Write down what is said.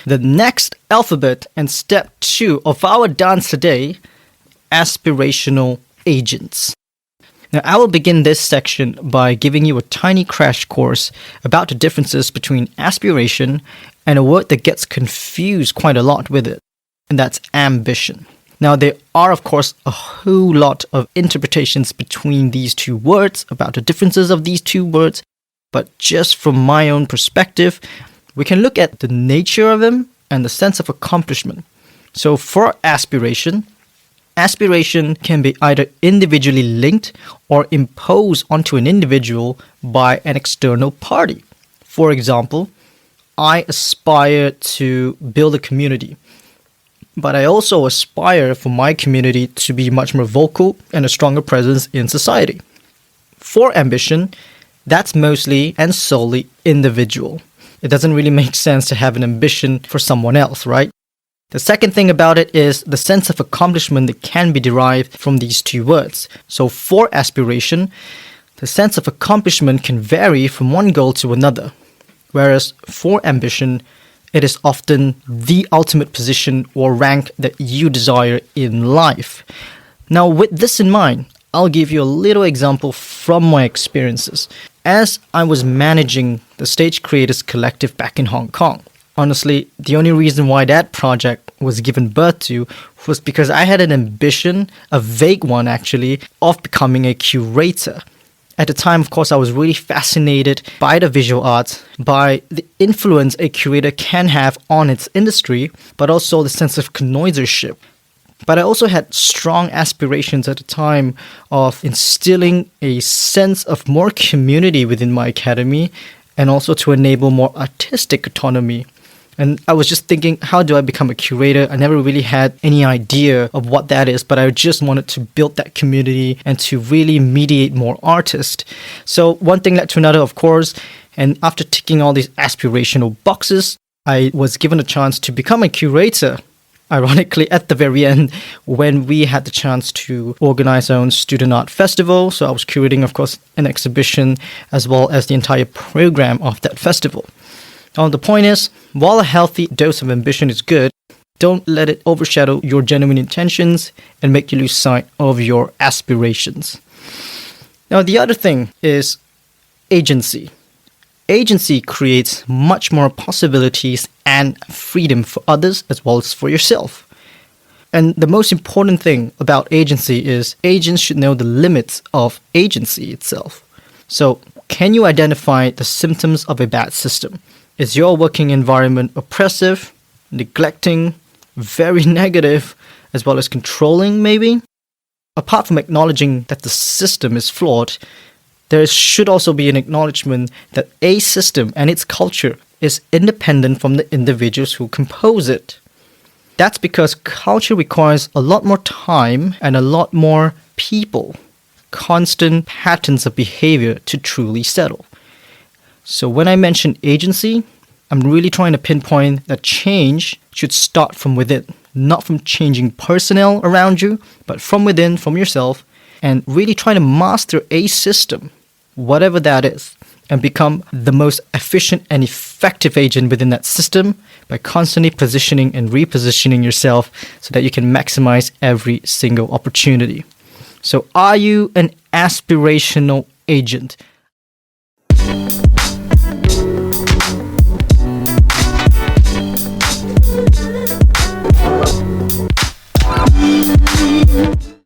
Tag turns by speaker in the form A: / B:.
A: the next alphabet and step 2 of our dance today, aspirational agents. Now, I will begin this section by giving you a tiny crash course about the differences between aspiration and a word that gets confused quite a lot with it, and that's ambition. Now, there are, of course, a whole lot of interpretations between these two words about the differences of these two words, but just from my own perspective, we can look at the nature of them and the sense of accomplishment. So for aspiration can be either individually linked or imposed onto an individual by an external party. For example, I aspire to build a community, but I also aspire for my community to be much more vocal and a stronger presence in society. For ambition, that's mostly and solely individual. It doesn't really make sense to have an ambition for someone else, right? The second thing about it is the sense of accomplishment that can be derived from these two words. So for aspiration, the sense of accomplishment can vary from one goal to another, whereas for ambition, it is often the ultimate position or rank that you desire in life. Now, with this in mind, I'll give you a little example from my experiences. As I was managing the Stage Creators Collective back in Hong Kong, honestly, the only reason why that project was given birth to was because I had an ambition, a vague one actually, of becoming a curator. At the time, of course, I was really fascinated by the visual arts, by the influence a curator can have on its industry, but also the sense of connoisseurship. But I also had strong aspirations at the time of instilling a sense of more community within my academy and also to enable more artistic autonomy. And I was just thinking, how do I become a curator? I never really had any idea of what that is, but I just wanted to build that community and to really mediate more artists. So one thing led to another, of course, and after ticking all these aspirational boxes, I was given a chance to become a curator. Ironically, at the very end, when we had the chance to organize our own student art festival. So I was curating, of course, an exhibition as well as the entire program of that festival. Now, the point is, while a healthy dose of ambition is good, don't let it overshadow your genuine intentions and make you lose sight of your aspirations. Now, the other thing is agency. Agency creates much more possibilities and freedom for others as well as for yourself. And the most important thing about agency is agents should know the limits of agency itself. So, can you identify the symptoms of a bad system? Is your working environment oppressive, neglecting, very negative, as well as controlling maybe? Apart from acknowledging that the system is flawed, there should also be an acknowledgement that a system and its culture is independent from the individuals who compose it. That's because culture requires a lot more time and a lot more people, constant patterns of behavior to truly settle. So when I mention agency, I'm really trying to pinpoint that change should start from within, not from changing personnel around you, but from within, from yourself, and really trying to master a system, whatever that is, and become the most efficient and effective agent within that system by constantly positioning and repositioning yourself so that you can maximize every single opportunity. So are you an aspirational agent?